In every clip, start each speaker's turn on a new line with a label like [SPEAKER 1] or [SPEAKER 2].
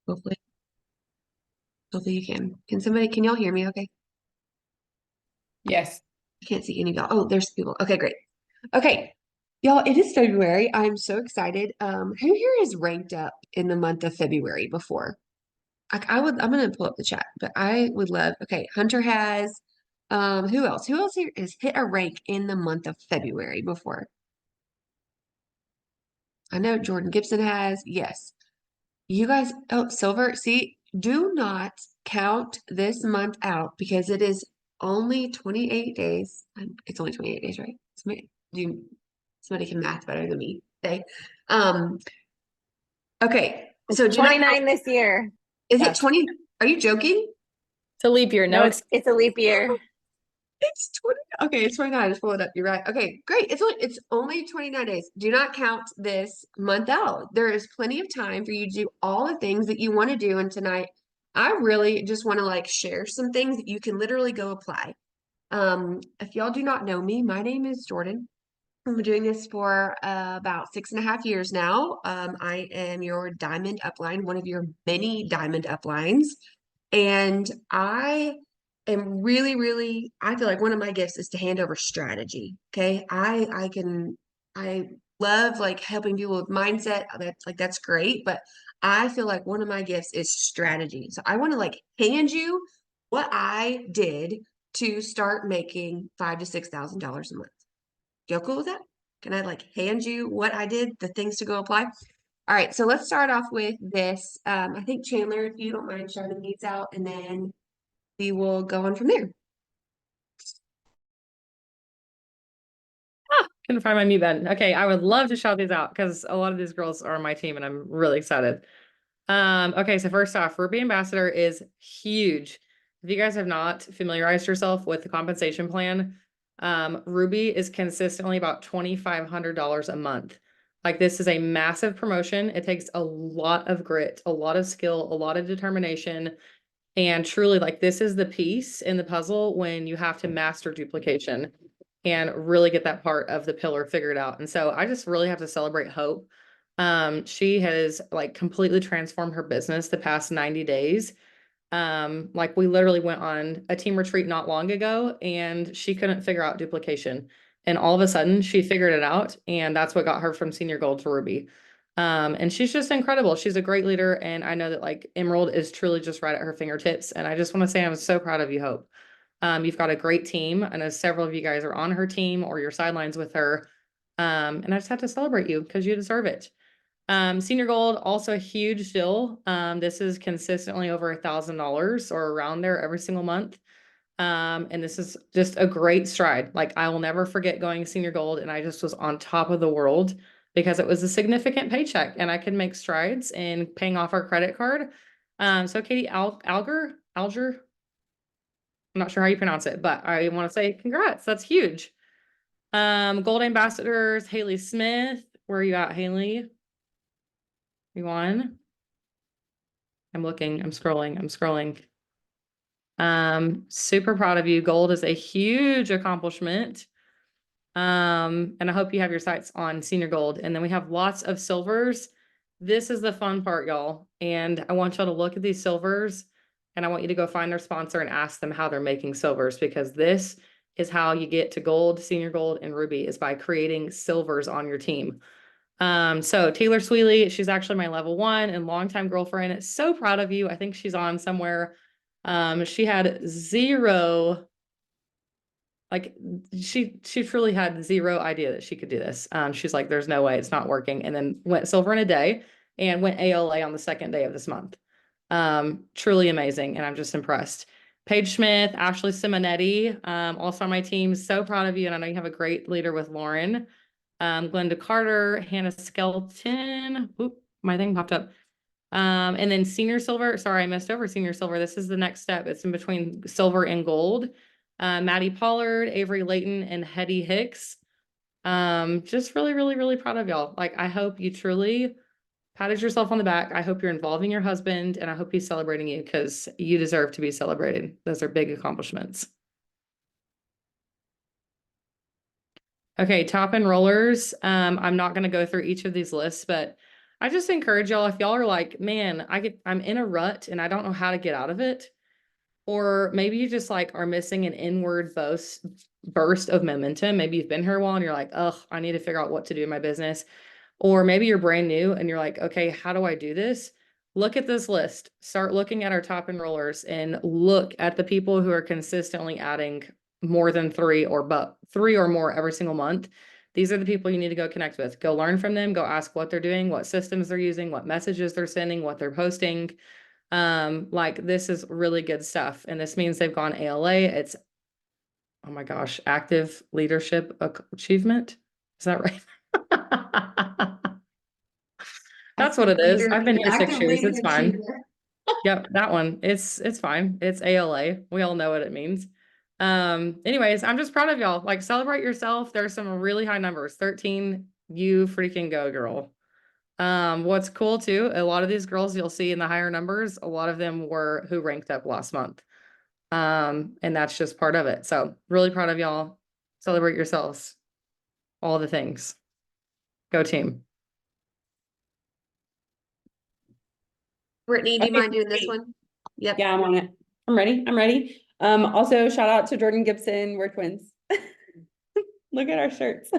[SPEAKER 1] Hopefully, hopefully you can. Can y'all hear me okay?
[SPEAKER 2] Yes.
[SPEAKER 1] I can't see any of y'all. Oh, there's people. Okay, great. Okay. Y'all, it is February. I'm so excited. Who here is ranked up in the month of February before? I'm gonna pull up the chat, but I would love, okay, Hunter has, who else? Who else here has hit a rank in the month of February before? I know Jordan Gibson has, yes. You guys, oh, Silver, see, do not count this month out because it is only 28 days. It's only 28 days, right? Somebody can math better than me. Okay. Um, okay.
[SPEAKER 2] It's
[SPEAKER 1] So do not count.
[SPEAKER 2] 29 this year.
[SPEAKER 1] Is it
[SPEAKER 2] Yes.
[SPEAKER 1] 20? Are you joking?
[SPEAKER 3] It's a leap year.
[SPEAKER 2] No,
[SPEAKER 3] No,
[SPEAKER 2] it's a leap year.
[SPEAKER 1] It's 20. Okay, it's 29. Just pull it up. You're right. Okay, great. It's only 29 days. Do not count this month out. There is plenty of time for you to do all the things that you want to do. And tonight, I really just want to like share some things that you can literally go apply. If y'all do not know me, my name is Jordan. I've been doing this for about 6.5 years now. I am your diamond upline, one of your many diamond uplines. And I am really, I feel like one of my gifts is to hand over strategy. Okay. I love like helping people with mindset. That's great. But I feel like one of my gifts is strategy. So I want to like hand you what I did to start making $5,000 to $6,000 a month. Y'all cool with that? Can I like hand you what I did, the things to go apply? All right, so let's start off with this. I think Chandler, if you don't mind shouting these out, and then we will go on from there.
[SPEAKER 3] couldn't find my mute button. Okay, I would love to shout these out because a lot of these girls are on my team and I'm really excited. Okay, so first off, Ruby Ambassador is huge. If you guys have not familiarized yourself with the compensation plan, Ruby is consistently about $2,500 a month. Like this is a massive promotion. It takes a lot of grit, a lot of skill, a lot of determination. And truly, like this is the piece in the puzzle when you have to master duplication and really get that part of the pillar figured out. And so I just really have to celebrate Hope. She has like completely transformed her business the past 90 days. Like we literally went on a team retreat not long ago and she couldn't figure out duplication. And all of a sudden she figured it out. And that's what got her from senior gold to ruby. And she's just incredible. She's a great leader. And I know that like Emerald is truly just right at her fingertips. And I just want to say I'm so proud of you, Hope. You've got a great team. I know several of you guys are on her team or your sidelines with her. And I just have to celebrate you because you deserve it. Senior gold, also a huge deal. This is consistently over $1,000 or around there every single month. And this is just a great stride. Like I will never forget going senior gold and I just was on top of the world because it was a significant paycheck and I could make strides in paying off our credit card. So Katie Alger, I'm not sure how you pronounce it, but I want to say congrats. That's huge. Gold ambassadors, Haley Smith. Where are you at, Haley? You won? I'm looking, I'm scrolling. Super proud of you. Gold is a huge accomplishment. And I hope you have your sights on senior gold. And then we have lots of silvers. This is the fun part, y'all. And I want y'all to look at these silvers and I want you to go find their sponsor and ask them how they're making silvers because this is how you get to gold, senior gold, and ruby is by creating silvers on your team. So Taylor Sweely, she's actually my level 1 and longtime girlfriend. So proud of you. I think she's on somewhere. She had zero, like she truly had zero idea that she could do this. She's like, there's no way it's not working. And then went silver in a day and went ALA on the second day of this month. Truly amazing. And I'm just impressed. Paige Smith, Ashley Simonetti, also on my team. So proud of you. And I know you have a great leader with Lauren. Glenda Carter, Hannah Skelton. Oop, my thing popped up. And then senior silver. Sorry, I missed over senior silver. This is the next step. It's in between silver and gold. Maddie Pollard, Avery Layton, and Hetty Hicks. Just really proud of y'all. Like, I hope you truly patted yourself on the back. I hope you're involving your husband, and I hope he's celebrating you because you deserve to be celebrated. Those are big accomplishments. Okay, top enrollers. I'm not going to go through each of these lists, but I just encourage y'all, if y'all are like, man, I'm in a rut and I don't know how to get out of it. Or maybe you just like are missing an inward burst of momentum. Maybe you've been here a while and you're like, oh, I need to figure out what to do in my business. Or maybe you're brand new and you're like, okay, how do I do this? Look at this list. Start looking at our top enrollers and look at the people who are consistently adding more than three or more every single month. These are the people you need to go connect with. Go learn from them. Go ask what they're doing, what systems they're using, what messages they're sending, what they're posting. Like this is really good stuff. And this means they've gone ALA. It's, oh my gosh, active leadership achievement. Is that right? That's what it is. I've been here 6 years. It's fine. Yep, that one. It's fine. It's ALA. We all know what it means. Anyways, I'm just proud of y'all. Like celebrate yourself. There's some really high numbers. 13, you freaking go, girl. What's cool too, a lot of these girls you'll see in the higher numbers, a lot of them were who ranked up last month. And that's just part of it. So really proud of y'all. Celebrate yourselves. All the things. Go team.
[SPEAKER 1] Brittany, do you
[SPEAKER 4] Okay,
[SPEAKER 1] mind doing this
[SPEAKER 4] great.
[SPEAKER 1] one? Yep.
[SPEAKER 4] Yeah, I'm on it. I'm ready. I'm ready. Also shout out to Jordan Gibson. We're twins. Look at our shirts.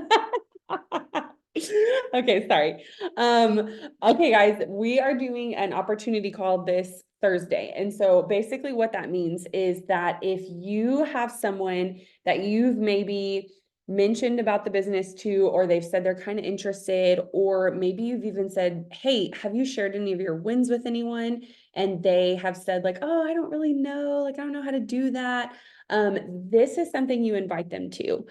[SPEAKER 4] Okay, sorry. Okay, guys, we are doing an opportunity call this Thursday. And so basically what that means is that if you have someone that you've maybe mentioned about the business to, or they've said they're kind of interested, or maybe you've even said, hey, have you shared any of your wins with anyone? And they have said like, oh, I don't really know, like, I don't know how to do that. This is something you invite them to.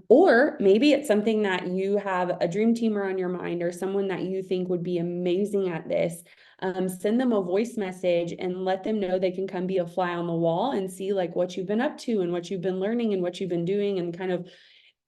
[SPEAKER 4] Or maybe it's something that you have a dream teamer on your mind or someone that you think would be amazing at this. Send them a voice message and let them know they can come be a fly on the wall and see like what you've been up to and what you've been learning and what you've been doing. And kind of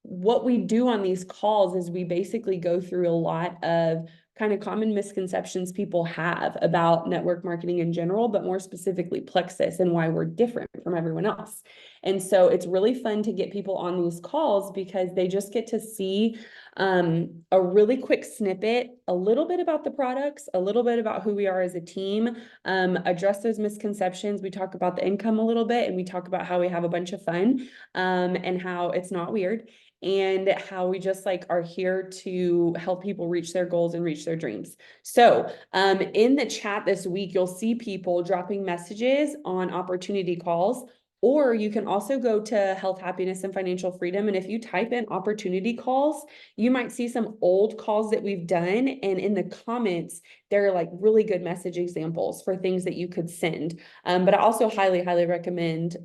[SPEAKER 4] what we do on these calls is we basically go through a lot of kind of common misconceptions people have about network marketing in general, but more specifically Plexus and why we're different from everyone else. And so it's really fun to get people on these calls because they just get to see a really quick snippet, a little bit about the products, a little bit about who we are as a team, address those misconceptions. We talk about the income a little bit and we talk about how we have a bunch of fun and how it's not weird. And how we just like are here to help people reach their goals and reach their dreams. So in the chat this week, you'll see people dropping messages on opportunity calls, or you can also go to Health, Happiness, and Financial Freedom. And if you type in opportunity calls, you might see some old calls that we've done. And in the comments, there are like really good message examples for things that you could send. But I also highly, highly recommend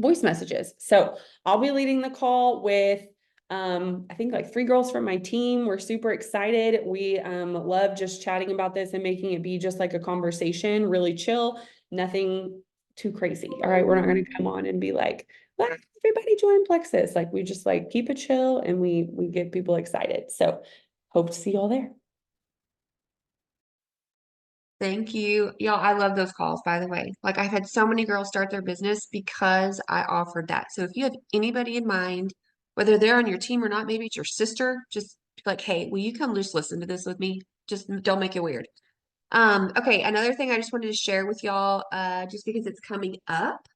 [SPEAKER 4] voice messages. So I'll be leading the call with I think like 3 girls from my team. We're super excited. We love just chatting about this and making it be just like a conversation, really chill, nothing too crazy. All right, we're not going to come on and be like, well, everybody join Plexus. Like we just like keep it chill and we get people excited. So hope to see y'all there.
[SPEAKER 1] Thank you. Y'all, I love those calls, by the way. Like I've had so many girls start their business because I offered that. So if you have anybody in mind, whether they're on your team or not, maybe it's your sister, just be like, hey, will you come just listen to this with me? Just don't make it weird. Okay, another thing I just wanted to share with y'all, just because it's coming up,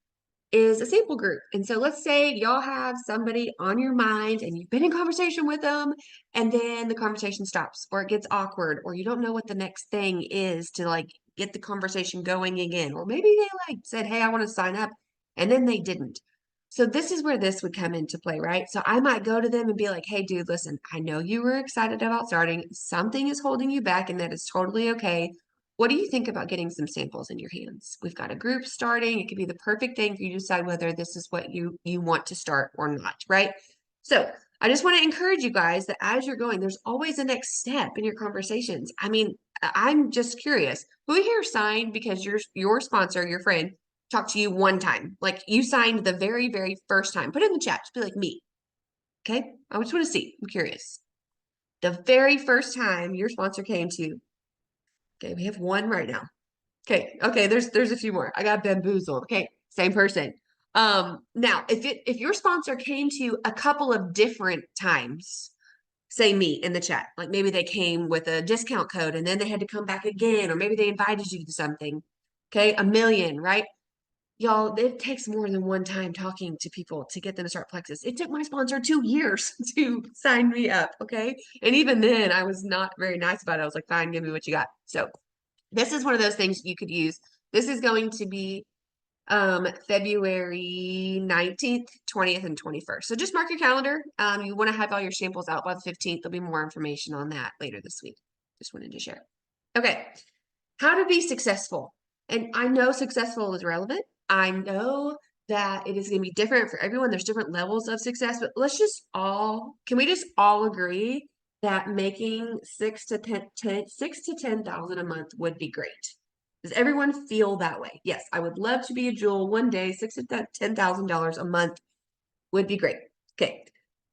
[SPEAKER 1] is a sample group. And so let's say y'all have somebody on your mind and you've been in conversation with them, and then the conversation stops or it gets awkward, or you don't know what the next thing is to like get the conversation going again. Or maybe they like said, hey, I want to sign up, and then they didn't. So this is where this would come into play, right? So I might go to them and be like, hey, dude, listen, I know you were excited about starting. Something is holding you back, and that is totally okay. What do you think about getting some samples in your hands? We've got a group starting. It could be the perfect thing for you to decide whether this is what you want to start or not, right? So I just want to encourage you guys that as you're going, there's always a next step in your conversations. I mean, I'm just curious. Who here signed because your sponsor, your friend, talked to you one time? Like you signed the very, very first time. Put it in the chat. Just be like me. Okay? I just want to see. I'm curious. The very first time your sponsor came to. Okay, we have one right now. Okay, there's a few more. I got bamboozled. Okay, same person. Now if your sponsor came to you a couple of different times, say me in the chat. Like maybe they came with a discount code and then they had to come back again, or maybe they invited you to something. Okay, 1,000,000, right? Y'all, it takes more than one time talking to people to get them to start Plexus. It took my sponsor 2 years to sign me up, okay? And even then, I was not very nice about it. I was like, fine, give me what you got. So this is one of those things you could use. This is going to be February 19th, 20th, and 21st. So just mark your calendar. You want to have all your samples out by the 15th. There'll be more information on that later this week. Just wanted to share. Okay, how to be successful. And I know successful is relevant. I know that it is going to be different for everyone. There's different levels of success, but can we just all agree that making 6 to 10,000 a month would be great? Does everyone feel that way? Yes, I would love to be a jewel one day. $6,000 to $10,000 a month would be great. Okay.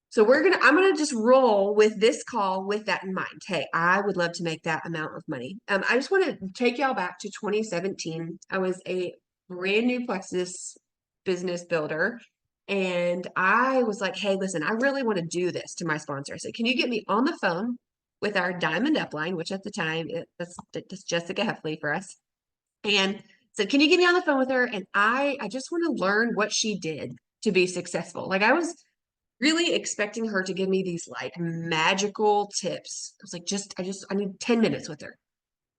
[SPEAKER 1] So I'm gonna just roll with this call with that in mind. Hey, I would love to make that amount of money. I just want to take y'all back to 2017. I was a brand new Plexus business builder, and I was like, hey, listen, I really want to do this to my sponsor. I said, can you get me on the phone with our diamond upline, which at the time that's Jessica Heffley for us, and said, can you get me on the phone with her? And I just want to learn what she did to be successful. Like I was really expecting her to give me these like magical tips. I was like, I need 10 minutes with her.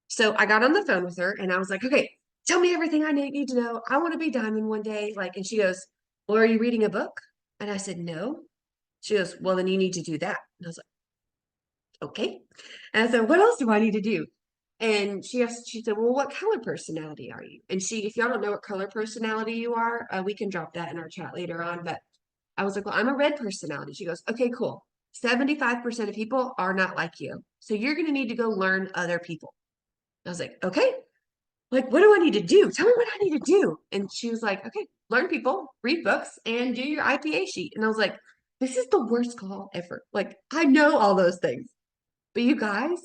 [SPEAKER 1] So I got on the phone with her and I was like, okay, tell me everything I need to know. I want to be diamond one day. Like, and she goes, well, are you reading a book? And I said, no. She goes, well, then you need to do that. And I was like, okay. And I said, what else do I need to do? And she said, well, what color personality are you? And if y'all don't know what color personality you are, we can drop that in our chat later on. But I was like, well, I'm a red personality. She goes, okay, cool. 75% of people are not like you. So you're going to need to go learn other people. I was like, okay, like, what do I need to do? Tell me what I need to do. And she was like, okay, learn people, read books, and do your IPA sheet. And I was like, this is the worst call ever. Like, I know all those things, but you guys,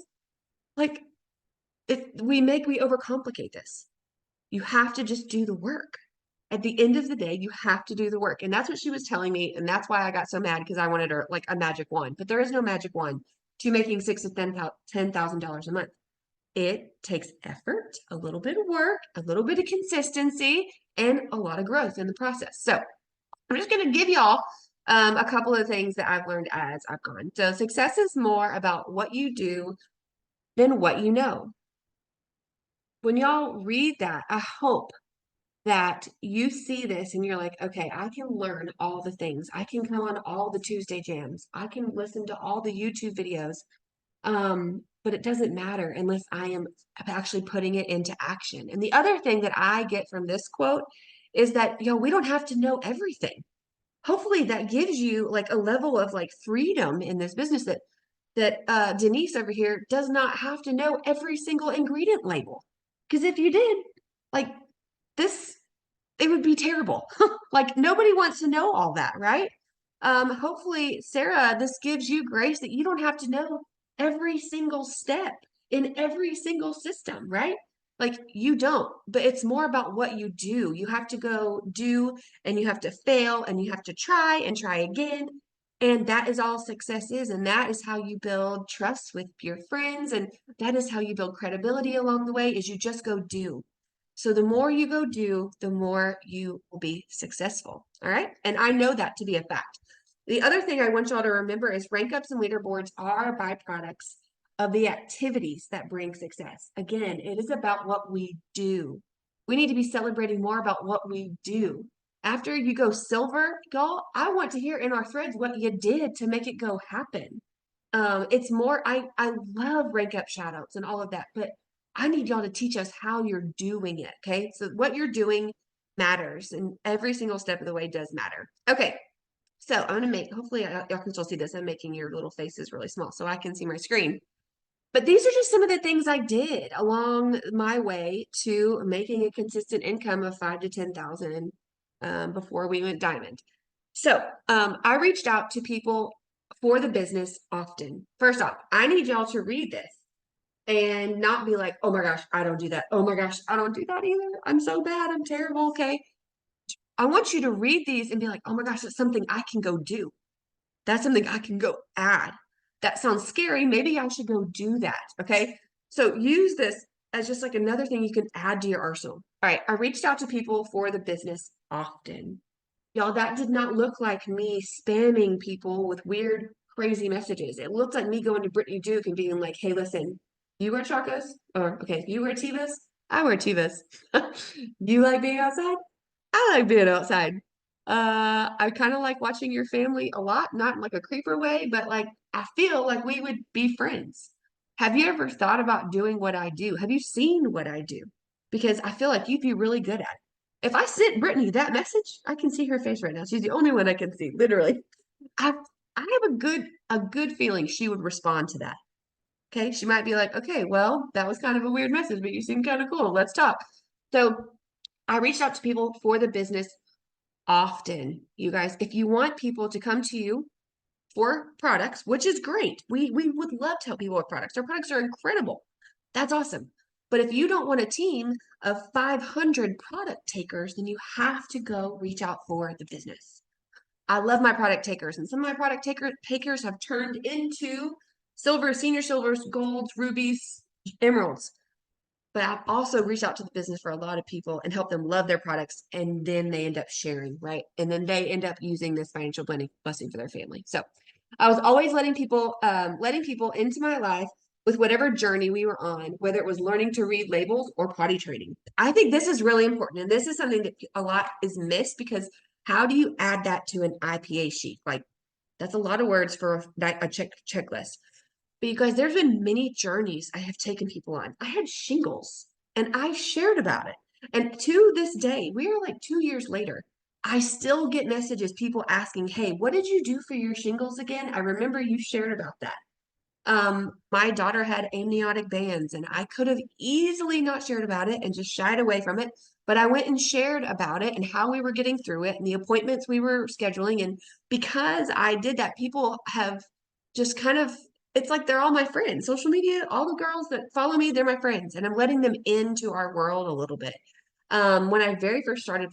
[SPEAKER 1] like, we overcomplicate this. You have to just do the work. At the end of the day, you have to do the work. And that's what she was telling me. And that's why I got so mad, because I wanted her like a magic wand. But there is no magic wand to making $6,000 to $10,000 a month. It takes effort, a little bit of work, a little bit of consistency, and a lot of growth in the process. So I'm just going to give y'all a couple of things that I've learned as I've gone. So success is more about what you do than what you know. When y'all read that, I hope that you see this and you're like, okay, I can learn all the things. I can come on all the Tuesday jams. I can listen to all the YouTube videos. But it doesn't matter unless I am actually putting it into action. And the other thing that I get from this quote is that, we don't have to know everything. Hopefully that gives you like a level of like freedom in this business that Denise over here does not have to know every single ingredient label. Because if you did, like it would be terrible. Like nobody wants to know all that, right? Hopefully, Sarah, this gives you grace that you don't have to know every single step in every single system, right? Like you don't, but it's more about what you do. You have to go do, and you have to fail, and you have to try and try again. And that is all success is. And that is how you build trust with your friends. And that is how you build credibility along the way, is you just go do. So the more you go do, the more you will be successful. All right. And I know that to be a fact. The other thing I want y'all to remember is rank ups and leaderboards are byproducts of the activities that bring success. Again, it is about what we do. We need to be celebrating more about what we do. After you go silver, y'all, I want to hear in our threads what you did to make it go happen. It's more, I love rank up shout outs and all of that, but I need y'all to teach us how you're doing it. Okay. So what you're doing matters, and every single step of the way does matter. Okay. So I'm going to hopefully y'all can still see this. I'm making your little faces really small so I can see my screen. But these are just some of the things I did along my way to making a consistent income of 5 to 10,000 before we went diamond. So I reached out to people for the business often. First off, I need y'all to read this and not be like, oh my gosh, I don't do that. Oh my gosh, I don't do that either. I'm so bad. I'm terrible. Okay. I want you to read these and be like, oh my gosh, that's something I can go do. That's something I can go add. that sounds scary. Maybe I should go do that. Okay. So use this as just like another thing you can add to your arsenal. All right. I reached out to people for the business often. Y'all, that did not look like me spamming people with weird, crazy messages. It looked like me going to Brittany Duke and being like, hey, listen, you wear chacos? Or, okay, you wear Tevas? I wear Tevas. You like being outside? I like being outside. I kind of like watching your family a lot, not in like a creeper way, but like I feel like we would be friends. Have you ever thought about doing what I do? Have you seen what I do? Because I feel like you'd be really good at it. If I sent Brittany that message, I can see her face right now. She's the only one I can see, literally. I I have a good feeling she would respond to that. Okay, she might be like, okay, well, that was kind of a weird message, but you seem kind of cool. Let's talk. So I reached out to people for the business often. You guys, if you want people to come to you for products, which is great, we would love to help people with products. Our products are incredible. That's awesome. But if you don't want a team of 500 product takers, then you have to go reach out for the business. I love my product takers, and some of my takers have turned into silvers, senior silvers, golds, rubies, emeralds. But I've also reached out to the business for a lot of people and helped them love their products, and then they end up sharing, right? And then they end up using this financial blessing for their family. So I was always letting people into my life with whatever journey we were on, whether it was learning to read labels or potty training. I think this is really important, and this is something that a lot is missed because how do you add that to an IPA sheet? Like that's a lot of words for a checklist. But you guys, there's been many journeys I have taken people on. I had shingles and I shared about it. And to this day, we are like 2 years later. I still get messages, people asking, hey, what did you do for your shingles again? I remember you shared about that. My daughter had amniotic bands, and I could have easily not shared about it and just shied away from it. But I went and shared about it and how we were getting through it and the appointments we were scheduling. And because I did that, people have just kind of, it's like they're all my friends. Social media, all the girls that follow me, they're my friends, and I'm letting them into our world a little bit. When I very first started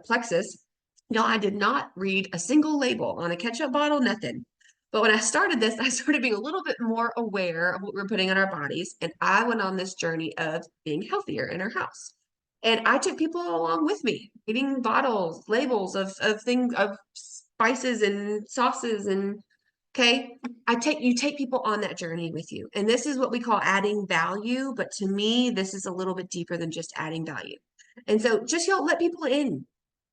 [SPEAKER 1] Plexus, y'all, I did not read a single label on a ketchup bottle, nothing. But when I started this, I started being a little bit more aware of what we're putting on our bodies. And I went on this journey of being healthier in our house. And I took people along with me, reading bottles, labels of things, of spices and sauces. And okay, you take people on that journey with you. And this is what we call adding value. But to me, this is a little bit deeper than just adding value. And so just y'all let people in.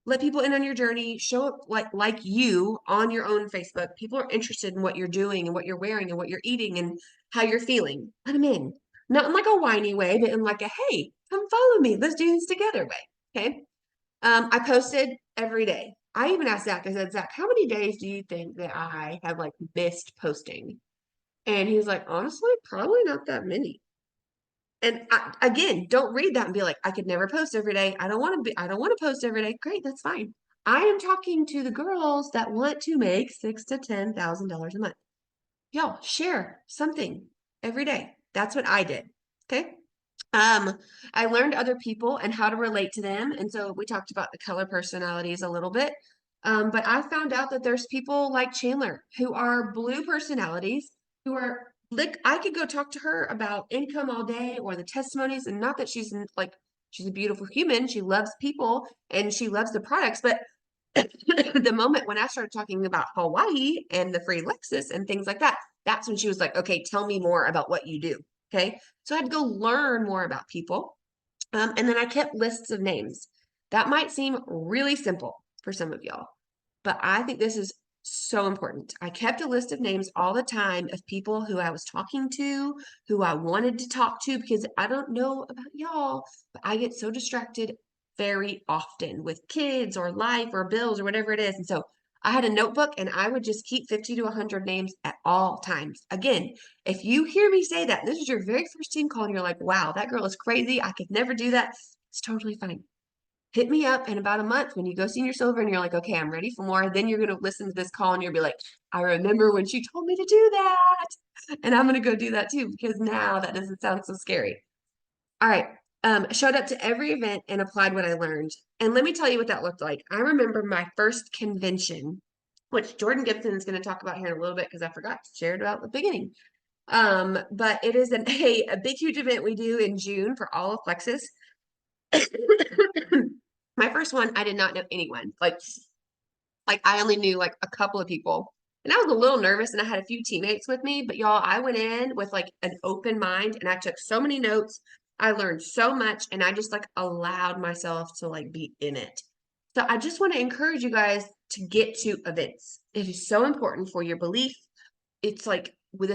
[SPEAKER 1] Let people in on your journey, show up like you on your own Facebook. People are interested in what you're doing and what you're wearing and what you're eating and how you're feeling. Let them in. Not in like a whiny way, but in like a hey, come follow me. Let's do this together way. Okay. I posted every day. I even asked Zach, I said, Zach, how many days do you think that I have like missed posting? And he was like, honestly, probably not that many. And again, don't read that and be like, I could never post every day. I don't want to post every day. Great, that's fine. I am talking to the girls that want to make $6,000 to $10,000 a month. Y'all share something every day. That's what I did. Okay. I learned other people and how to relate to them. And so we talked about the color personalities a little bit. But I found out that there's people like Chandler who are blue personalities who are like, I could go talk to her about income all day or the testimonies, and not that she's a beautiful human. She loves people and she loves the products. But the moment when I started talking about Hawaii and the free Lexus and things like that, that's when she was like, okay, tell me more about what you do. Okay. So I had to go learn more about people. And then I kept lists of names. That might seem really simple for some of y'all, but I think this is so important. I kept a list of names all the time of people who I was talking to, who I wanted to talk to, because I don't know about y'all, but I get so distracted very often with kids or life or bills or whatever it is. And so I had a notebook and I would just keep 50 to 100 names at all times. Again, if you hear me say that, this is your very first team call and you're like, wow, that girl is crazy. I could never do that. It's totally fine. Hit me up in about a month when you go senior silver and you're like, okay, I'm ready for more. Then you're going to listen to this call and you'll be like, I remember when she told me to do that. And I'm going to go do that too, because now that doesn't sound so scary. All right. Showed up to every event and applied what I learned. And let me tell you what that looked like. I remember my first convention which Jordan Gibson is going to talk about here in a little bit because I forgot to share it about at the beginning. But it is a big, huge event we do in June for all of Plexus. My first one, I did not know anyone. Like I only knew like a couple of people. And I was a little nervous and I had a few teammates with me, but y'all, I went in with like an open mind and I took so many notes. I learned so much and I just like allowed myself to like be in it. So I just want to encourage you guys to get to events. It is so important for your belief. It's like with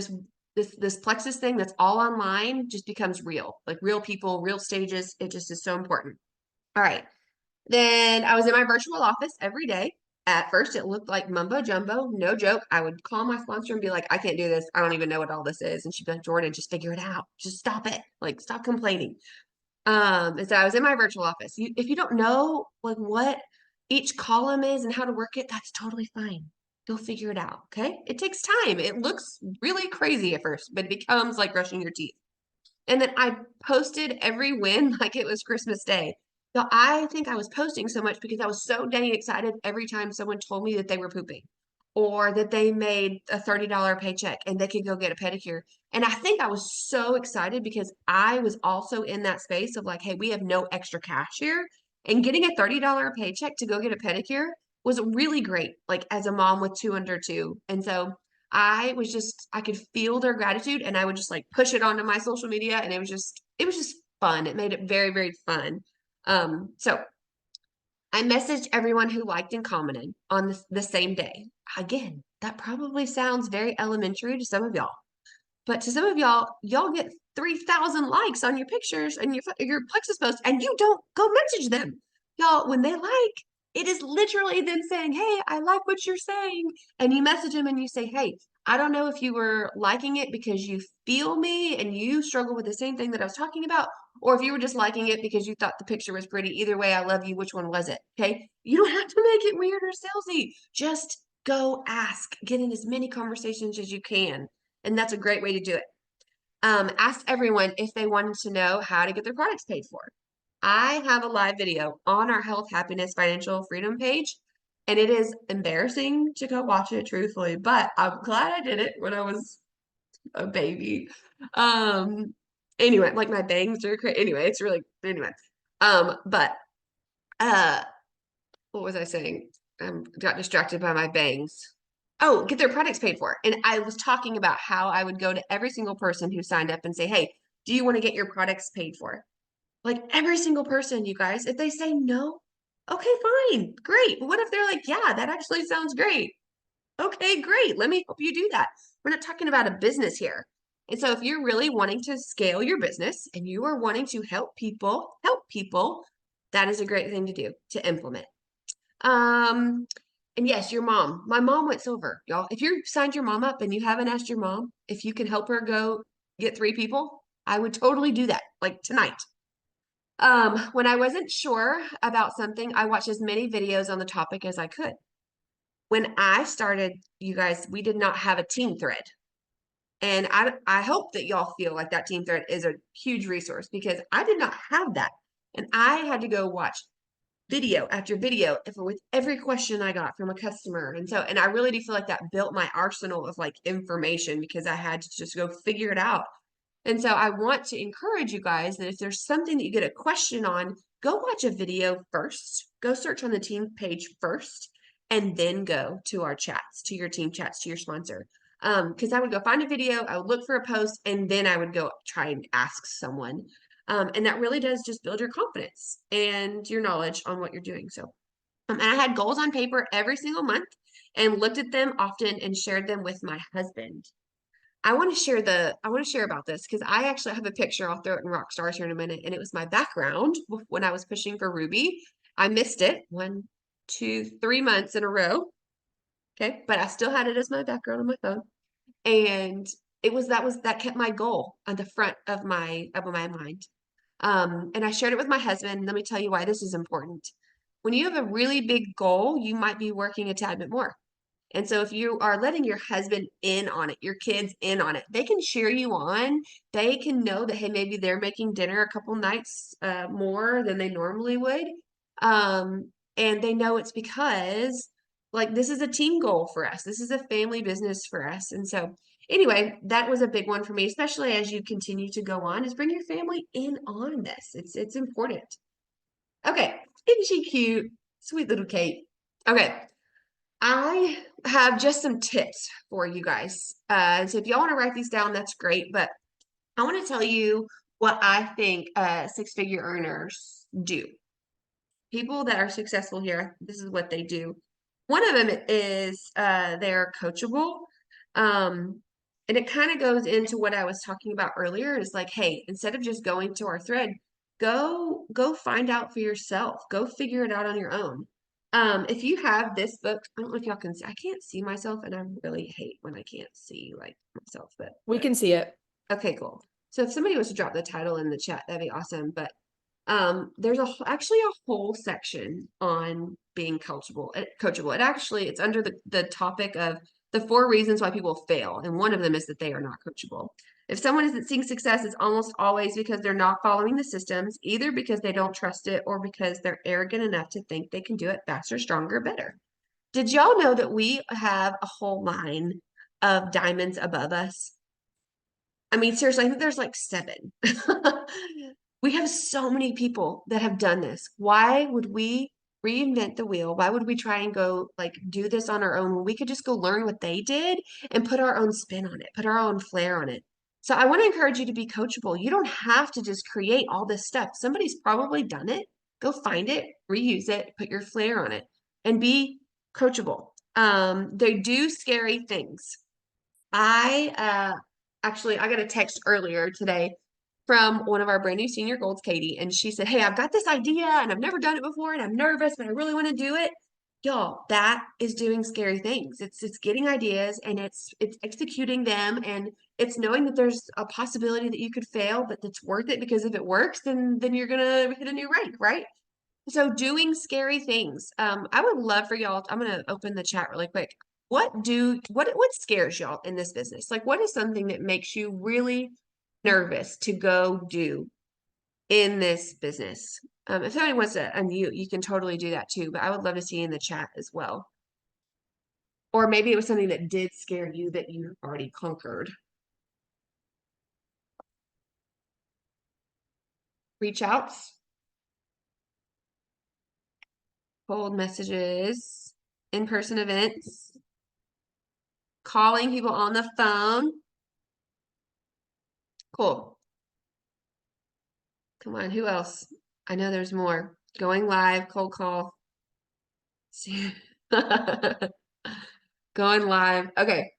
[SPEAKER 1] this Plexus thing that's all online just becomes real, like real people, real stages. It just is so important. All right. Then I was in my virtual office every day. At first, it looked like mumbo jumbo, no joke. I would call my sponsor and be like, I can't do this. I don't even know what all this is. And she'd be like, Jordan, just figure it out. Just stop it. Like, stop complaining. And so I was in my virtual office. If you don't know like what each column is and how to work it, that's totally fine. You'll figure it out. Okay. It takes time. It looks really crazy at first, but it becomes like brushing your teeth. And then I posted every win like it was Christmas Day. So I think I was posting so much because I was so dang excited every time someone told me that they were pooping or that they made a $30 paycheck and they could go get a pedicure. And I think I was so excited because I was also in that space of like, hey, we have no extra cash here. And getting a $30 paycheck to go get a pedicure was really great, like as a mom with two under two. And so I could feel their gratitude and I would just like push it onto my social media and it was just fun. It made it very, very fun. So I messaged everyone who liked and commented on the same day. Again, that probably sounds very elementary to some of y'all, but to some of y'all get 3,000 likes on your pictures and your Plexus post and you don't go message them. Y'all, when they like, it is literally them saying, hey, I like what you're saying. And you message them and you say, hey, I don't know if you were liking it because you feel me and you struggle with the same thing that I was talking about, or if you were just liking it because you thought the picture was pretty. Either way, I love you. Which one was it? Okay. You don't have to make it weird or salesy. Just go ask, get in as many conversations as you can. And that's a great way to do it. Ask everyone if they wanted to know how to get their products paid for. I have a live video on our Health, Happiness, Financial Freedom page, and it is embarrassing to go watch it truthfully, but I'm glad I did it when I was a baby. Anyway, like my bangs are crazy. Anyway, it's really, anyway. But, what was I saying? Got distracted by my bangs. Oh, get their products paid for. And I was talking about how I would go to every single person who signed up and say, hey, do you want to get your products paid for? Like every single person, you guys, if they say no, okay, fine, great. But what if they're like, yeah, that actually sounds great. Okay, great. Let me help you do that. We're not talking about a business here. And so if you're really wanting to scale your business and you are wanting to help people, that is a great thing to do, to implement. And yes, your mom. My mom went silver, y'all. If you signed your mom up and you haven't asked your mom if you can help her go get 3 people, I would totally do that, like tonight. When I wasn't sure about something, I watched as many videos on the topic as I could. When I started, you guys, we did not have a team thread. And I hope that y'all feel like that team thread is a huge resource because I did not have that. And I had to go watch video after video with every question I got from a customer. And I really do feel like that built my arsenal of like information because I had to just go figure it out. And so I want to encourage you guys that if there's something that you get a question on, go watch a video first, go search on the team page first, and then go to our chats, to your team chats, to your sponsor. Because I would go find a video, I would look for a post, and then I would go try and ask someone. And that really does just build your confidence and your knowledge on what you're doing. So, and I had goals on paper every single month and looked at them often and shared them with my husband. I want to share about this because I actually have a picture. I'll throw it in Rockstars here in a minute. And it was my background when I was pushing for Ruby. I missed it 1, 2, 3 months in a row. Okay. But I still had it as my background on my phone. And that kept my goal on the front of my mind. And I shared it with my husband. Let me tell you why this is important. When you have a really big goal, you might be working a tad bit more. And so if you are letting your husband in on it, your kids in on it, they can cheer you on. They can know that, hey, maybe they're making dinner a couple nights more than they normally would. And they know it's because Like this is a team goal for us. This is a family business for us. And so anyway, that was a big one for me, especially as you continue to go on, is bring your family in on this. It's important. Okay, isn't she cute? Sweet little Kate. Okay, I have just some tips for you guys. So if y'all want to write these down, that's great. But I want to tell you what I think six-figure earners do. People that are successful here, this is what they do. One of them is they're coachable. And it kind of goes into what I was talking about earlier. Is like, hey, instead of just going to our thread, go find out for yourself. Go figure it out on your own. If you have this book, I don't know if y'all can see, I can't see myself, and I really hate when I can't see like myself, but
[SPEAKER 2] We can see it.
[SPEAKER 1] okay, cool. So if somebody was to drop the title in the chat, that'd be awesome. But there's actually a whole section on being coachable. It's under the topic of the 4 reasons why people fail, and one of them is that they are not coachable. If someone isn't seeing success, it's almost always because they're not following the systems, either because they don't trust it or because they're arrogant enough to think they can do it faster, stronger, better. Did y'all know that we have a whole line of diamonds above us? I mean, seriously, I think there's like 7. We have so many people that have done this. Why would we reinvent the wheel? Why would we try and go like do this on our own when we could just go learn what they did and put our own spin on it, put our own flair on it? So I want to encourage you to be coachable. You don't have to just create all this stuff. Somebody's probably done it. Go find it, reuse it, put your flair on it, and be coachable. They do scary things. Actually, I got a text earlier today from one of our brand new senior golds, Katie, and she said, hey, I've got this idea and I've never done it before and I'm nervous, but I really want to do it. Y'all, that is doing scary things. It's getting ideas and it's executing them, and it's knowing that there's a possibility that you could fail, but it's worth it because if it works, then you're gonna hit a new rank, right? So doing scary things. I would love for y'all, I'm gonna open the chat really quick. What scares y'all in this business? Like what is something that makes you really nervous to go do in this business? If somebody wants to unmute, you can totally do that too, but I would love to see in the chat as well. Or maybe it was something that did scare you that you already conquered. Reach outs, cold messages, in-person events, calling people on the phone. Cool. Come on, who else? I know there's more. Going live, cold call. Going live. Okay.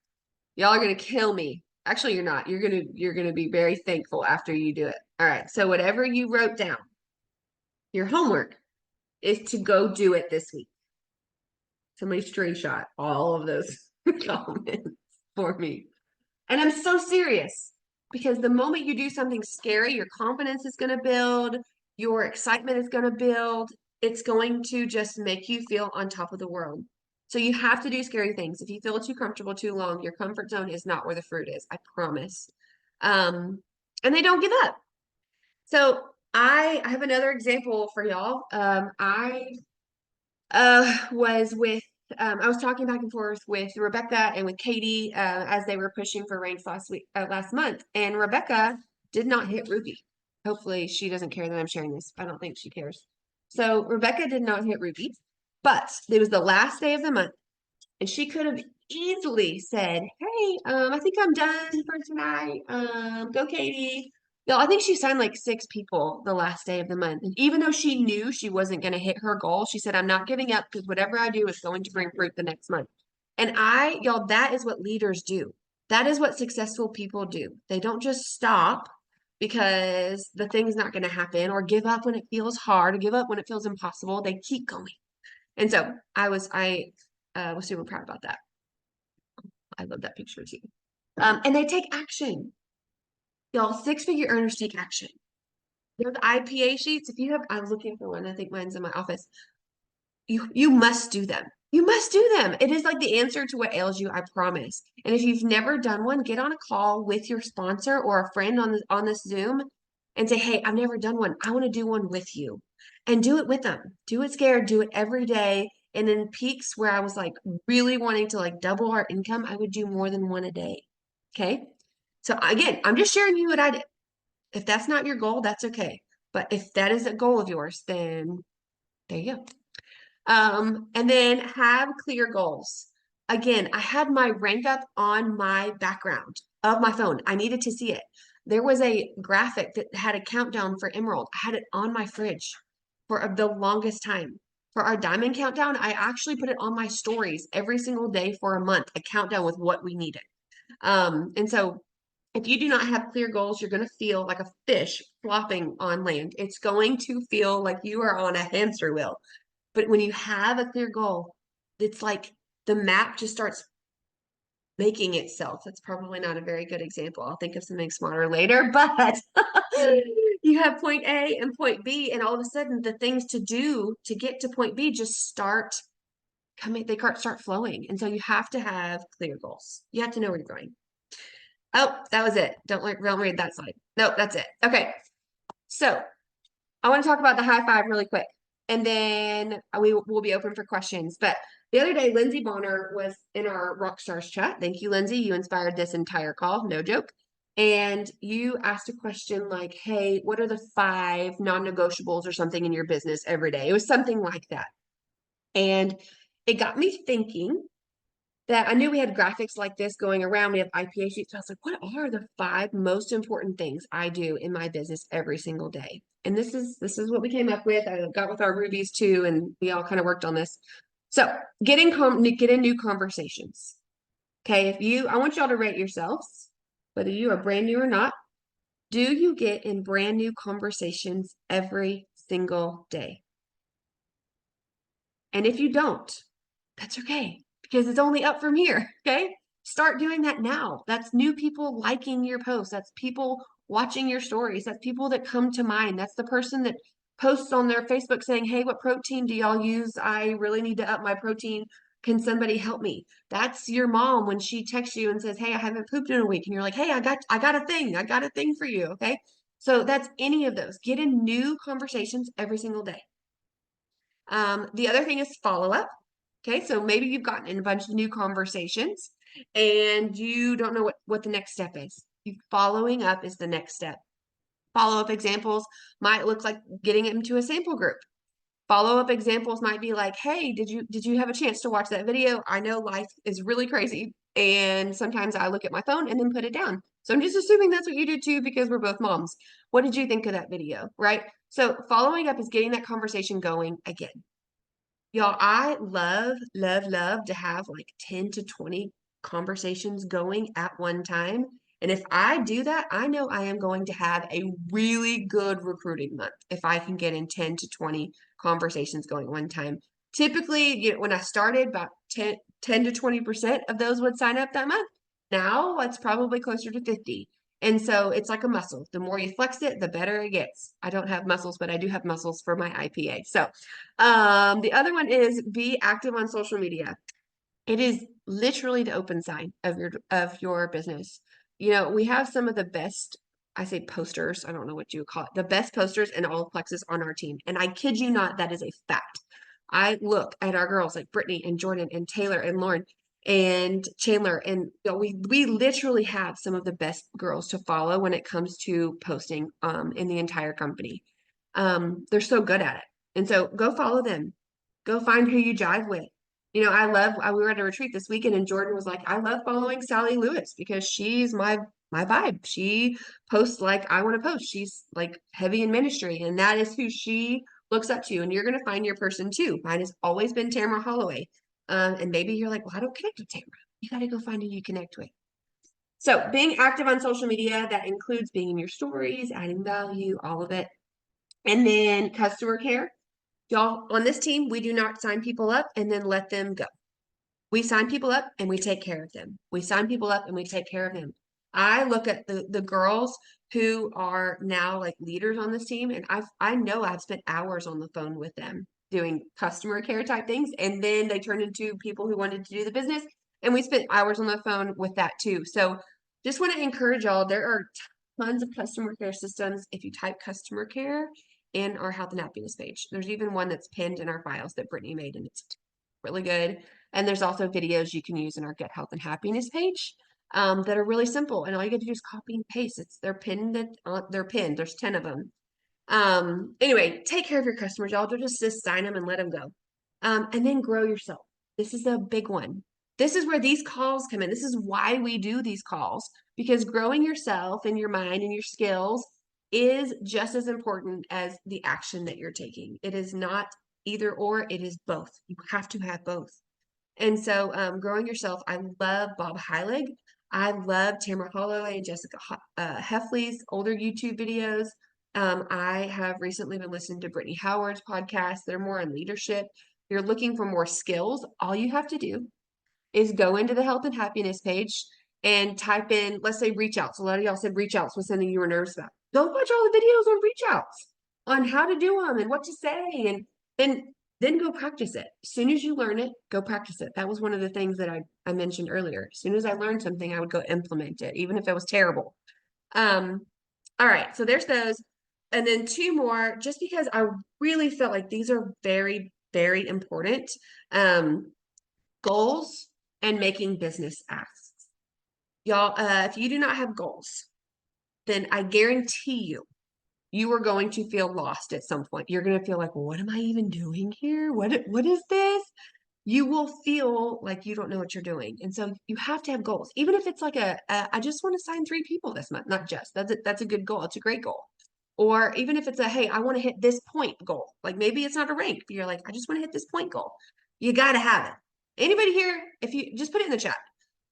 [SPEAKER 1] Y'all are gonna kill me. Actually, you're not. You're gonna be very thankful after you do it. All right. So whatever you wrote down, your homework is to go do it this week. Somebody screenshot all of those comments for me. And I'm so serious because the moment you do something scary, your confidence is going to build, your excitement is going to build. It's going to just make you feel on top of the world. So you have to do scary things. If you feel too comfortable too long, your comfort zone is not where the fruit is. I promise. And they don't give up. So I have another example for y'all. I was talking back and forth with Rebecca and with Katie as they were pushing for ranks last month, and Rebecca did not hit Ruby. Hopefully she doesn't care that I'm sharing this. I don't think she cares. So Rebecca did not hit Ruby, but it was the last day of the month, and she could have easily said, hey, I think I'm done for tonight. Go Katie. Y'all, I think she signed like 6 people the last day of the month. And even though she knew she wasn't going to hit her goal, she said, I'm not giving up because whatever I do is going to bring fruit the next month. And y'all, that is what leaders do. That is what successful people do. They don't just stop because the thing's not going to happen, or give up when it feels hard, or give up when it feels impossible. They keep going. And so I was super proud about that. I love that picture too. And they take action. Y'all, 6-figure earners take action. There's IPA sheets. If you have, I'm looking for one. I think mine's in my office. You must do them. You must do them. It is like the answer to what ails you, I promise. And if you've never done one, get on a call with your sponsor or a friend on this Zoom and say, hey, I've never done one. I want to do one with you. And do it with them. Do it scared. Do it every day. And in peaks where I was like really wanting to like double our income, I would do more than one a day. Okay. So again, I'm just sharing you what I did. If that's not your goal, that's okay. But if that is a goal of yours, then there you go. And then have clear goals. Again, I had my rank up on my background of my phone. I needed to see it. There was a graphic that had a countdown for Emerald. I had it on my fridge for the longest time. For our diamond countdown, I actually put it on my stories every single day for a month, a countdown with what we needed. And so if you do not have clear goals, you're going to feel like a fish flopping on land. It's going to feel like you are on a hamster wheel. But when you have a clear goal, it's like the map just starts making itself. That's probably not a very good example. I'll think of something smarter later, but you have point A and point B, and all of a sudden the things to do to get to point B just start coming, they start flowing. And so you have to have clear goals. You have to know where you're going. Oh, that was it. Don't read that slide. Nope, that's it. Okay. So I want to talk about the high five really quick, and then we will be open for questions. But the other day, Lindsay Bonner was in our Rockstars chat. Thank you, Lindsay. You inspired this entire call, no joke. And you asked a question like, hey, what are the 5 non-negotiables or something in your business every day? It was something like that. And it got me thinking that I knew we had graphics like this going around. We have IPA sheets. So I was like, what are the 5 most important things I do in my business every single day? And this is what we came up with. I got with our rubies too, and we all kind of worked on this. So get in new conversations. Okay, I want y'all to rate yourselves, whether you are brand new or not. Do you get in brand new conversations every single day? And if you don't, that's okay, because it's only up from here. Okay. Start doing that now. That's new people liking your posts. That's people watching your stories. That's people that come to mind. That's the person that posts on their Facebook saying, hey, what protein do y'all use? I really need to up my protein. Can somebody help me? That's your mom when she texts you and says, hey, I haven't pooped in a week. And you're like, hey, I got a thing. I got a thing for you. Okay. So that's any of those. Get in new conversations every single day. The other thing is follow up. Okay, so maybe you've gotten in a bunch of new conversations and you don't know what the next step is. Following up is the next step. Follow-up examples might look like getting into a sample group. Follow-up examples might be like, hey, did you have a chance to watch that video? I know life is really crazy, and sometimes I look at my phone and then put it down. So I'm just assuming that's what you do too, because we're both moms. What did you think of that video, right? So following up is getting that conversation going again. Y'all, I love to have like 10 to 20 conversations going at one time. And if I do that, I know I am going to have a really good recruiting month if I can get in 10 to 20 conversations going at one time. Typically, when I started, about 10 to 20% of those would sign up that month. Now it's probably closer to 50. And so it's like a muscle. The more you flex it, the better it gets. I don't have muscles, but I do have muscles for my IPA. So the other one is be active on social media. It is literally the open sign of your business. You know, we have some of the best, I say posters, I don't know what you would call it, the best posters in all of Plexus on our team. And I kid you not, that is a fact. I look at our girls like Brittany and Jordan and Taylor and Lauren and Chandler, and you know, we literally have some of the best girls to follow when it comes to posting in the entire company. They're so good at it. And so go follow them. Go find who you jive with. You know, we were at a retreat this weekend and Jordan was like, I love following Sally Lewis because she's my vibe. She posts like I want to post. She's like heavy in ministry, and that is who she looks up to. And you're going to find your person too. Mine has always been Tamara Holloway. And maybe you're like, well, I don't connect with Tamara. You got to go find who you connect with. So being active on social media, that includes being in your stories, adding value, all of it. And then customer care. Y'all, on this team, we do not sign people up and then let them go. We sign people up and we take care of them. We sign people up and we take care of them. I look at the girls who are now like leaders on this team, and I know I've spent hours on the phone with them doing customer care type things, and then they turned into people who wanted to do the business, and we spent hours on the phone with that too. So just want to encourage y'all, there are tons of customer care systems. If you type customer care in our health and happiness page, there's even one that's pinned in our files that Brittany made, and it's really good. And there's also videos you can use in our Get Health and Happiness page that are really simple. And all you got to do is copy and paste. They're pinned. They're pinned. There's 10 of them. Anyway, take care of your customers, y'all. Don't just sign them and let them go. And then grow yourself. This is a big one. This is where these calls come in. This is why we do these calls, because growing yourself and your mind and your skills is just as important as the action that you're taking. It is not either or, it is both. You have to have both. And so growing yourself, I love Bob Heilig. I love Tamara Holloway and Jessica Heffley's older YouTube videos. I have recently been listening to Brittany Howard's podcast. They're more on leadership. If you're looking for more skills, all you have to do is go into the health and happiness page and type in, let's say, reach outs. A lot of y'all said reach outs was something you were nervous about. Go watch all the videos on reach outs, on how to do them and what to say, and then go practice it. As soon as you learn it, go practice it. That was one of the things that I mentioned earlier. As soon as I learned something, I would go implement it, even if it was terrible. All right, so there's those. And then 2 more, just because I really felt like these are very, very important. Goals and making business asks. Y'all, if you do not have goals, then I guarantee you are going to feel lost at some point. You're going to feel like, well, what am I even doing here? What is this? You will feel like you don't know what you're doing. And so you have to have goals. Even if it's like I just want to sign 3 people this month, not just, that's a good goal. It's a great goal. Or even if it's hey, I want to hit this point goal. Like maybe it's not a rank, but you're like, I just want to hit this point goal. You got to have it. Anybody here, if you just put it in the chat,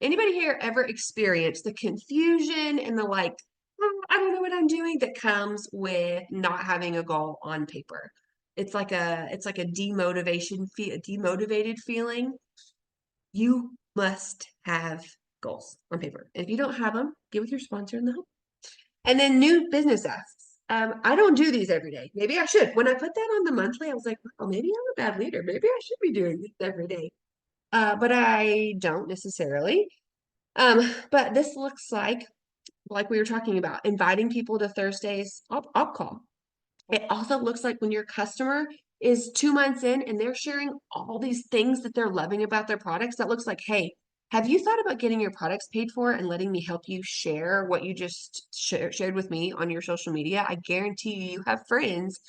[SPEAKER 1] anybody here ever experienced the confusion and the like, oh, I don't know what I'm doing that comes with not having a goal on paper? It's like a demotivated feeling. You must have goals on paper. And if you don't have them, get with your sponsor in the home. And then new business asks. I don't do these every day. Maybe I should. When I put that on the monthly, I was like, oh, maybe I'm a bad leader. Maybe I should be doing this every day. But I don't necessarily. But this looks like we were talking about, inviting people to Thursday's op call. It also looks like when your customer is 2 months in and they're sharing all these things that they're loving about their products, that looks like, hey, have you thought about getting your products paid for and letting me help you share what you just shared with me on your social media? I guarantee you have friends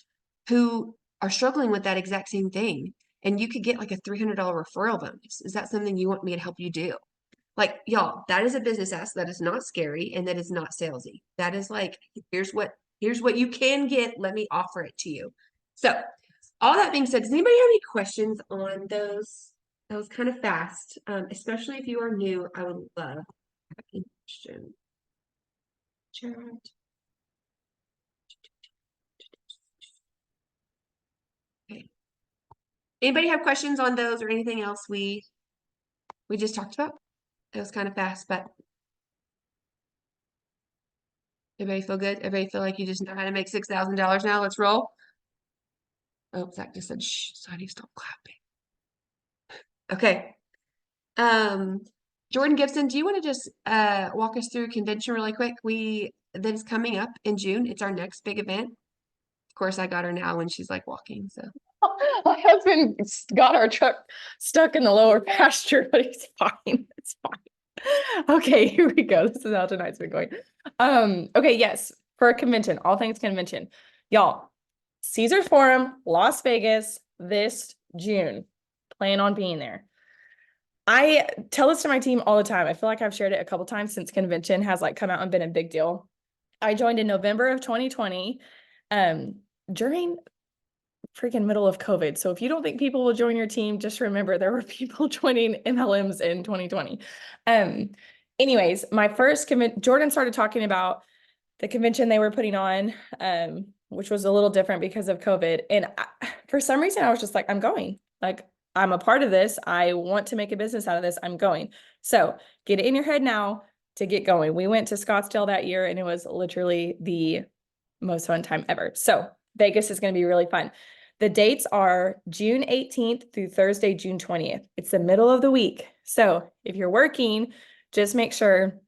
[SPEAKER 1] who are struggling with that exact same thing. And you could get like a $300 referral bonus. Is that something you want me to help you do? Like, y'all, that is a business ask that is not scary and that is not salesy. That is like, here's what you can get. Let me offer it to you. So all that being said, does anybody have any questions on those? That was kind of fast, especially if you are new. I would love a question. Chat. Okay. Anybody have questions on those or anything else we just talked about? It was kind of fast, but everybody feel good? Everybody feel like you just know how to make $6,000 now? Let's roll. Oh, Zach just said, shh, Sadie, stop clapping. Okay. Jordan Gibson, do you want to just walk us through convention really quick? That is coming up in June. It's our next big event. Of course, I got her now when she's like walking, so.
[SPEAKER 3] My husband got our truck stuck in the lower pasture, but he's fine. It's fine. Okay, here we go. This is how tonight's been going. Okay, yes, for a convention, all things convention. Y'all, Caesars Forum, Las Vegas, this June. Plan on being there. I tell this to my team all the time. I feel like I've shared it a couple times since convention has like come out and been a big deal. I joined in November of 2020, during freaking middle of COVID. So if you don't think people will join your team, just remember there were people joining MLMs in 2020. Anyways, my first Jordan started talking about the convention they were putting on, which was a little different because of COVID. And for some reason, I was just like, I'm going. Like, I'm a part of this. I want to make a business out of this. I'm going. So get it in your head now to get going. We went to Scottsdale that year and it was literally the most fun time ever. So Vegas is going to be really fun. The dates are June 18th through Thursday, June 20th. It's the middle of the week. So if you're working, just make sure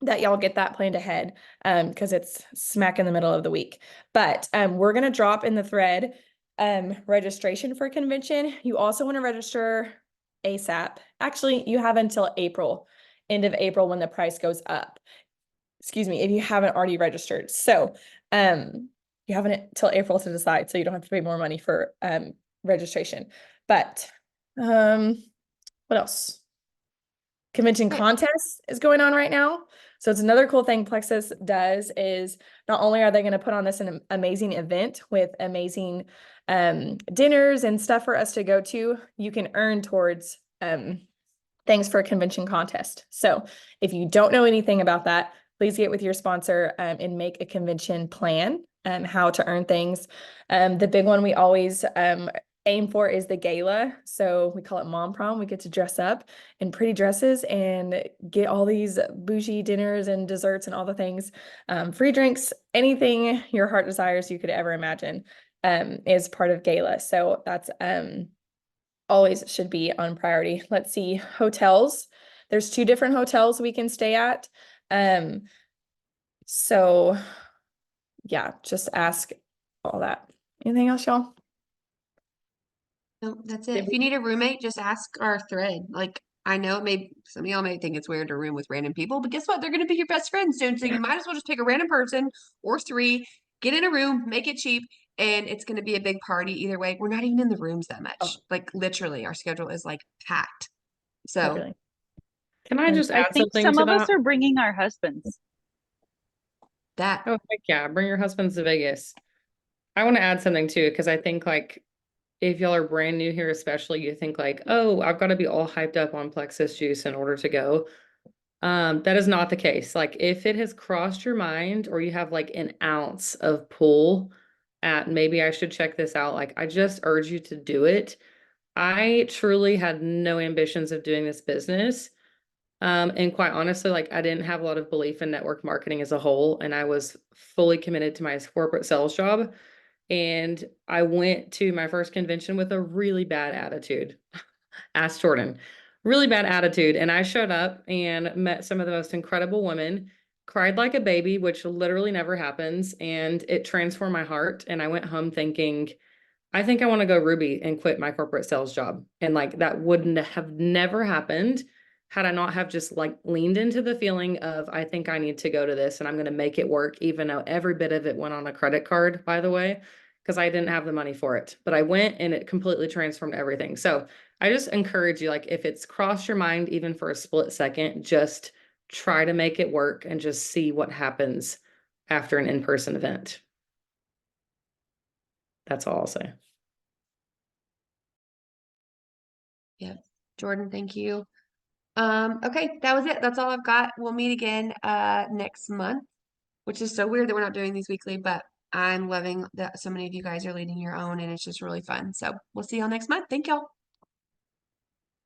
[SPEAKER 3] that y'all get that planned ahead, because it's smack in the middle of the week. But we're going to drop in the thread registration for convention. You also want to register
[SPEAKER 5] ASAP. Actually, you have until April, end of April when the price goes up. Excuse me, if you haven't already registered. So, you have until April to decide, so you don't have to pay more money for registration. But what else? Convention
[SPEAKER 1] Right.
[SPEAKER 5] contest is going on right now. So it's another cool thing Plexus does is not only are they going to put on this an amazing event with amazing dinners and stuff for us to go to, you can earn towards things for a convention contest. So if you don't know anything about that, please get with your sponsor and make a convention plan how to earn things. The big one we always aim for is the gala. So we call it Mom Prom. We get to dress up in pretty dresses and get all these bougie dinners and desserts and all the things, free drinks, anything your heart desires you could ever imagine is part of gala. So that's always should be on priority. Let's see, hotels. There's 2 different hotels we can stay at. So yeah, just ask all that. Anything else, y'all?
[SPEAKER 1] No, that's it. If you need a roommate, just ask our thread. Like, I know some of y'all may think it's weird to room with random people, but guess what? They're gonna be your best friends soon. So you might as well just pick a random person or 3, get in a room, make it cheap, and it's gonna be a big party either way. We're not even in the rooms that much.
[SPEAKER 5] Oh.
[SPEAKER 1] Like literally, our schedule is like packed. So
[SPEAKER 5] Literally.
[SPEAKER 3] Can I
[SPEAKER 5] And
[SPEAKER 3] just
[SPEAKER 2] I
[SPEAKER 3] add
[SPEAKER 2] think
[SPEAKER 3] something
[SPEAKER 2] some
[SPEAKER 3] to
[SPEAKER 2] of us
[SPEAKER 3] that?
[SPEAKER 2] are bringing our husbands.
[SPEAKER 1] that
[SPEAKER 3] Oh, heck yeah. Bring your husbands to Vegas. I want to add something too, because I think like if y'all are brand new here, especially, you think like, oh, I've got to be all hyped up on Plexus juice in order to go. That is not the case. Like if it has crossed your mind or you have like an ounce of pull at maybe I should check this out, like I just urge you to do it. I truly had no ambitions of doing this business. And quite honestly, like I didn't have a lot of belief in network marketing as a whole, and I was fully committed to my corporate sales job. And I went to my first convention with a really bad attitude. Ask Jordan. Really bad attitude. And I showed up and met some of the most incredible women, cried like a baby, which literally never happens. And it transformed my heart. And I went home thinking, I think I want to go Ruby and quit my corporate sales job. And like that wouldn't have never happened had I not have just like leaned into the feeling of, I think I need to go to this and I'm going to make it work, even though every bit of it went on a credit card, by the way, because I didn't have the money for it. But I went and it completely transformed everything. So I just encourage you, like if it's crossed your mind, even for a split second, just try to make it work and just see what happens after an in-person event. That's all I'll say.
[SPEAKER 1] Yeah. Jordan, thank you. Okay, that was it. That's all I've got. We'll meet again next month, which is so weird that we're not doing these weekly, but I'm loving that so many of you guys are leading your own and it's just really fun. So we'll see y'all next month. Thank y'all.